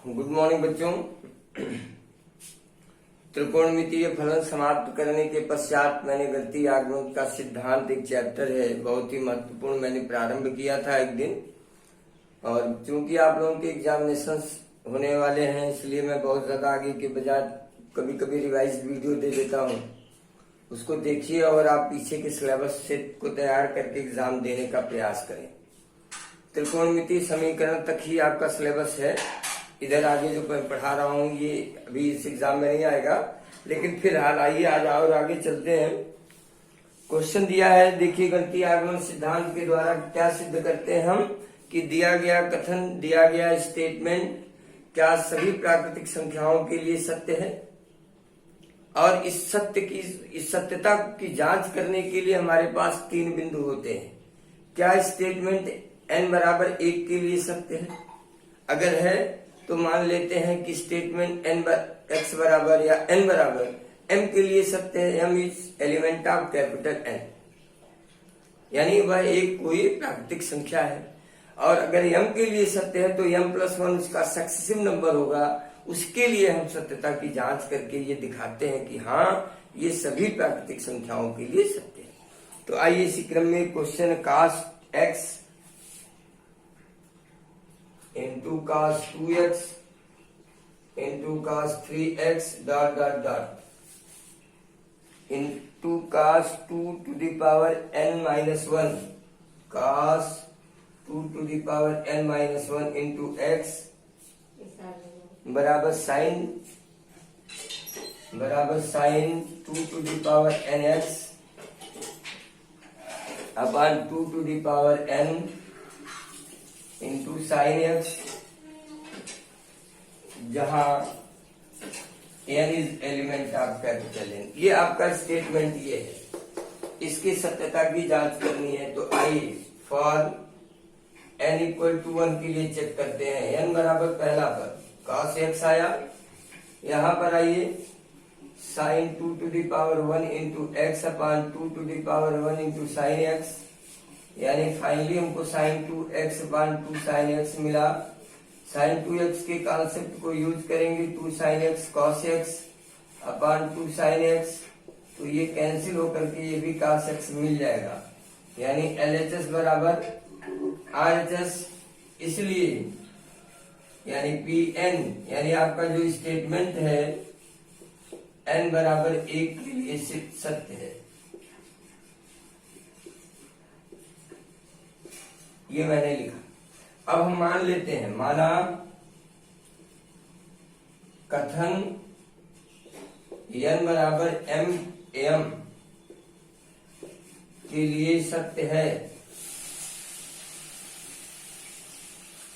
Good morning बच्चों। त्रिकोणमितीय फलन समाप्त करने के पश्चात मैंने गति आगमन का सिद्धांत एक चैप्टर है, बहुत ही महत्वपूर्ण, मैंने प्रारंभ किया था एक दिन। और चूंकि आप लोगों के एग्जामिनेशंस होने वाले हैं, इसलिए मैं बहुत ज्यादा आगे के बजाय कभी कभी रिवाइज वीडियो दे देता हूँ। उसको देखिए और आप पीछे के सिलेबस सेट को तैयार करके एग्जाम देने का प्रयास करें। त्रिकोणमितीय समीकरण तक ही आपका सिलेबस है। इधर आगे जो मैं पढ़ा रहा हूँ ये अभी इस एग्जाम में नहीं आएगा, लेकिन फिलहाल आइए आज और आगे चलते हैं। क्वेश्चन दिया है, देखिए गणितीय आगमन सिद्धांत के द्वारा क्या सिद्ध करते हैं हम कि दिया गया कथन, दिया गया स्टेटमेंट क्या सभी प्राकृतिक संख्याओं के लिए सत्य है। और इस सत्यता की जांच करने के लिए हमारे पास 3 बिंदु होते हैं। क्या स्टेटमेंट n बराबर 1 के लिए सत्य है? अगर है तो मान लेते हैं कि स्टेटमेंट x बराबर या n बराबर m के लिए सत्य है। m is element of capital N, यानी वह एक कोई प्राकृतिक संख्या है। और अगर m के लिए सत्य है तो m+1 उसका सक्सेसिव नंबर होगा। उसके लिए हम सत्यता की जांच करके ये दिखाते हैं कि हाँ ये सभी प्राकृतिक संख्याओं के लिए सत्य है। तो आइए इसी क्रम में question cos x into cos 2x into cos 3x dot dot dot into cos 2 to the power n minus 1 cos 2 to the power n minus 1 into x बराबर sine 2 to the power nx upon 2 to the power n into sine x, जहां n is element of capital N। ये आपका statement ये है, इसकी सत्यता की जांच करनी है। तो आइए फॉर n = 1 के लिए चेक करते हैं। n बराबर पहला पर cos x आया, यहां पर आइए sine 2 to the power 1 into x upon 2 to the power 1 into sine x, यानी फाइनली हमको sine 2x upon 2 sine x मिला। साइन 2x के कॉन्सेप्ट को यूज करेंगे, 2 sine x cos x upon 2 sine x, तो ये कैंसिल होकर के ये भी कॉस एक्स मिल जाएगा, यानी LHS बराबर RHS। इसलिए यानी PN, यानी आपका जो स्टेटमेंट है n बराबर 1 के लिए सत्य है। ये मैंने लिखा। अब हम मान लेते हैं, माना कथन n बराबर m के लिए सत्य है।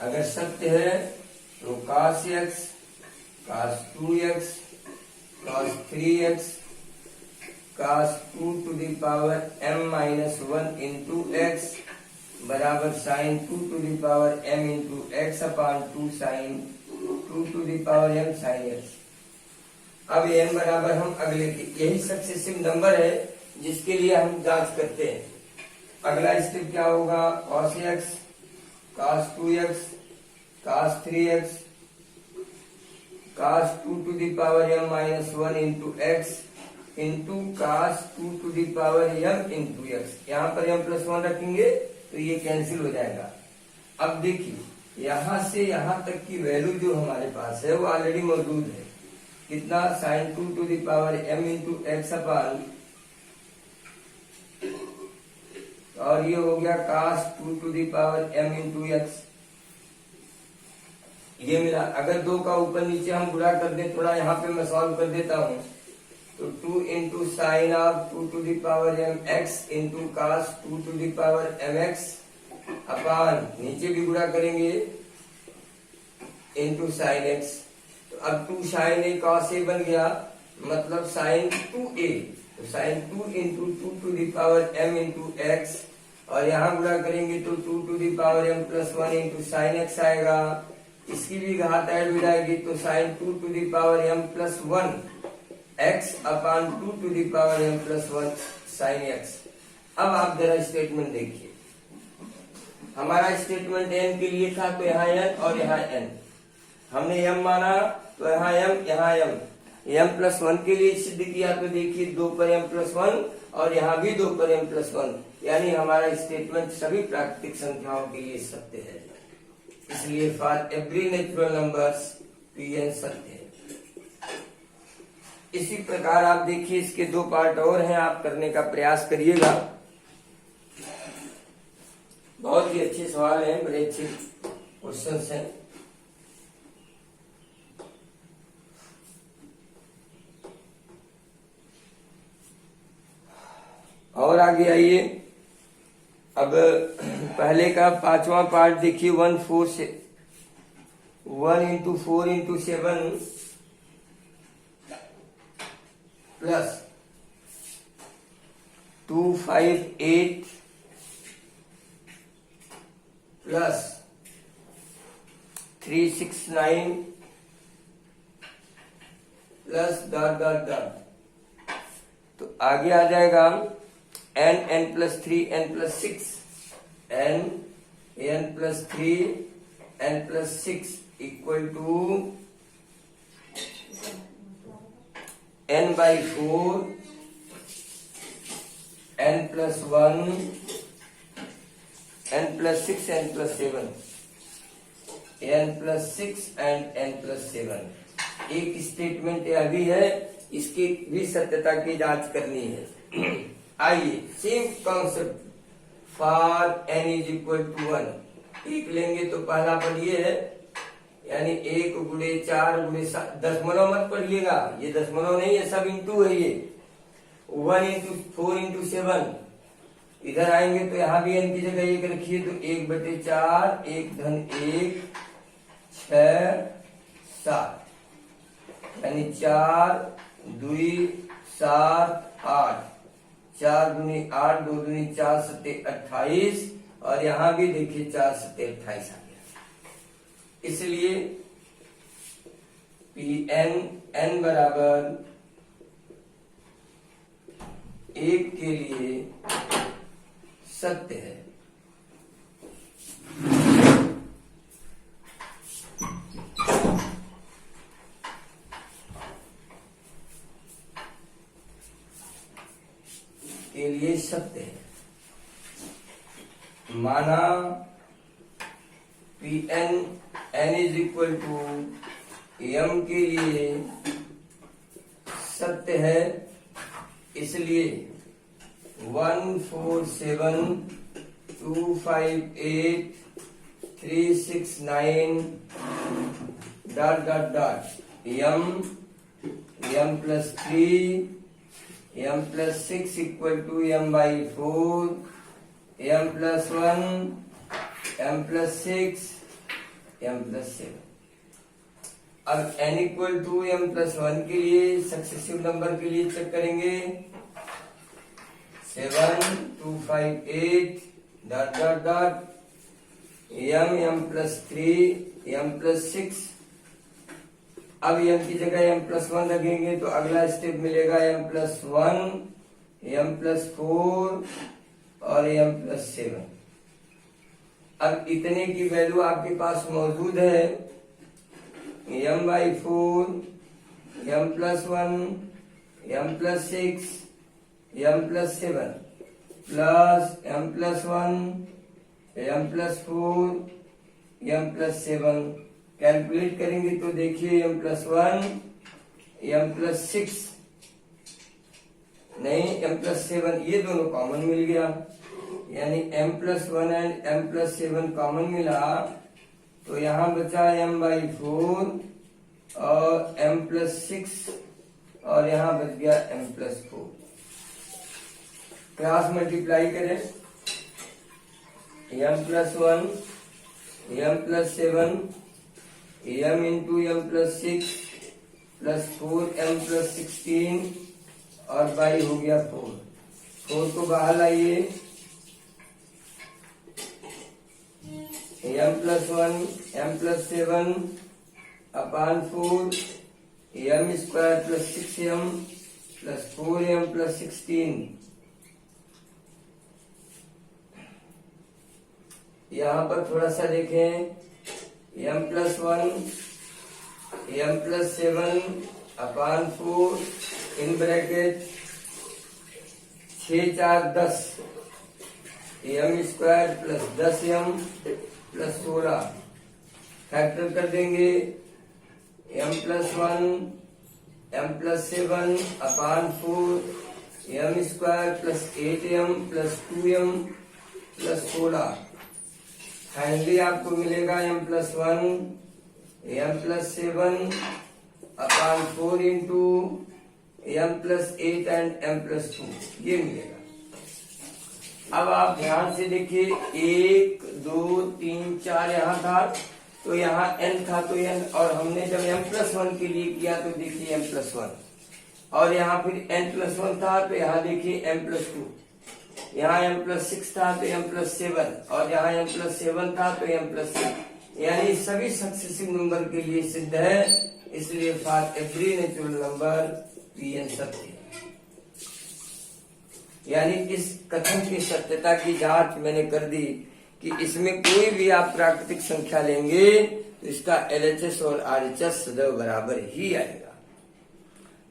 अगर सत्य है तो cos x, cos 2x, cos 3x, cos 2 to the power m minus 1 into x बराबर sine 2 to the power m into x upon 2 sine 2 to the power m sine x। अब n बराबर हम अगले के, यही सक्सेसिव नंबर है जिसके लिए हम जांच करते हैं। अगला स्टेप क्या होगा, cos x, cos 2x, cos 3x, cos 2 to the power m minus 1 into x into cos 2 to the power m into x. यहाँ पर m+1 रखेंगे तो ये कैंसिल हो जाएगा। अब देखिए यहां से यहां तक की वैल्यू जो हमारे पास है वो ऑलरेडी मौजूद है। कितना, sine 2 to the power m into x upon, और ये हो गया cos 2 to the power m into x, ये मिला। अगर 2 का ऊपर नीचे हम गुणा कर दे, थोड़ा यहाँ पे मैं सॉल्व कर देता हूँ, तो 2 into sine of 2 to the power m x into cos 2 to the power m x अपान नीचे भी गुणा करेंगे इंटू साइन x। तो अब 2 साइन a cos a बन गया, मतलब साइन 2a, तो sine 2 into 2 to the power m into x, और यहाँ गुणा करेंगे तो 2 to the power m+1 into sine x आएगा। इसकी भी घात ऐड हो जाएगी, तो sine 2 to the power m+1 x upon 2 to the power m+1 sine x। अब आप जरा स्टेटमेंट देखिए, हमारा स्टेटमेंट n के लिए था, तो यहाँ n और यहाँ n। हमने m माना तो यहाँ m प्लस 1 के लिए सिद्ध किया, तो देखिए 2 पर m प्लस 1 और यहाँ भी 2 पर m प्लस 1, यानी हमारा स्टेटमेंट सभी प्राकृतिक संख्याओं के लिए सत्य है। इसलिए for every natural numbers Pn सत्य है। इसी प्रकार आप देखिए इसके 2 पार्ट और हैं, आप करने का प्रयास करिएगा। बहुत ही अच्छे सवाल हैं, बड़े अच्छे क्वेश्चंस हैं। और आगे आइए, अब पहले का 5वां पार्ट देखिए। 1 into 4 into 7 plus 2 5 8 plus 3 6 9 plus dot. तो आगे आ जाएगा n plus 3 n plus 6 n plus 3 n plus 6 equal to n by 4 n plus 1 n plus 6 n plus 7 n plus 6 and n plus 7। एक स्टेटमेंट यह भी है, इसकी भी सत्यता की जांच करनी है। आइए, same concept for n is equal to 1। एक लेंगे तो पहला पद ये है, यानी 1 गुणे 4 गुणे 7, दशमलव मत पढ़िएगा, ये दशमलव नहीं है, सब इंटू है। ये 1 into 4 into 7, इधर आएंगे तो यहाँ भी n की जगह 1 रखिए, तो 1/4 1 धन 1 6 7, यानी 4 2 7 8, 4 दूनी 8 2 दूनी 4 7 28, और यहाँ भी देखिए 4 7 28 आ गया। इसलिए Pn n बराबर 1 के लिए सत्य है। के लिए सत्य है। माना Pn n is equal to m के लिए सत्य है, इसलिए 1 4 7 2 5 8 3 6 9 dot m plus 3 m plus 6 equal to m by 4 m plus 1 m plus 6 m plus 7। अब n equal to m plus 1 के लिए सक्सेसिव नंबर के लिए चेक करेंगे। 7 2 5 8 dot m plus 3 m plus 6। अब m की जगह m प्लस 1 रखेंगे तो अगला स्टेप मिलेगा m प्लस 1 m प्लस 4 और m प्लस 7। अब इतने की वैल्यू आपके पास मौजूद है, m by 4 m plus 1 m plus 6 m plus 7 plus m plus 1 m plus 4 m plus 7। Calculate करेंगे तो देखिए m प्लस 1 m प्लस 6 नहीं m प्लस 7, ये दोनों कॉमन मिल गया, यानी m plus 1 and m plus 7 common मिला, तो यहाँ बचा m by 4 और m प्लस 6 और यहाँ बच गया m प्लस 4। क्रॉस मल्टीप्लाई करें, m plus 1 m plus 7 m into m plus 6 plus 4m plus 16 और बाई हो गया 4 को बाहर लाइए, m प्लस 1 m प्लस 7 अपान 4 m square plus 6m plus 4m plus 16। यहाँ पर थोड़ा सा देखें, m plus 1 m+7/4 in bracket 6 4 10 m² plus 10m plus 16 factor कर देंगे m+1 m+7/4 m² plus 8m plus 2m plus 16 finally आपको मिलेगा m+1 m+7/4 into m+8 and m+2 ये मिलेगा। अब आप ध्यान से देखिए 1 2 3 4 यहाँ था तो यहाँ n था तो n, और हमने जब m+1 के लिए किया तो देखिए m+1, और यहाँ फिर n+1 था तो यहाँ देखिए m+2, यहाँ m+6 था तो m+7, और यहाँ m+7 था तो m+6, यानी सभी सक्सेसिव नंबर के लिए सिद्ध है, इसलिए for every natural number Pn सत्य है। यानी इस कथन की सत्यता की जांच मैंने कर दी कि इसमें कोई भी आप प्राकृतिक संख्या लेंगे तो इसका LHS और RHS सदैव बराबर ही आएगा।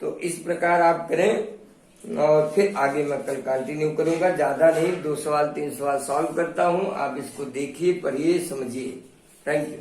तो इस प्रकार आप करें, और फिर आगे मैं कल कंटिन्यू करूंगा। ज्यादा नहीं, 2 सवाल 3 सवाल सॉल्व करता हूं, आप इसको देखिए, पढ़िए, समझिए। Thank you.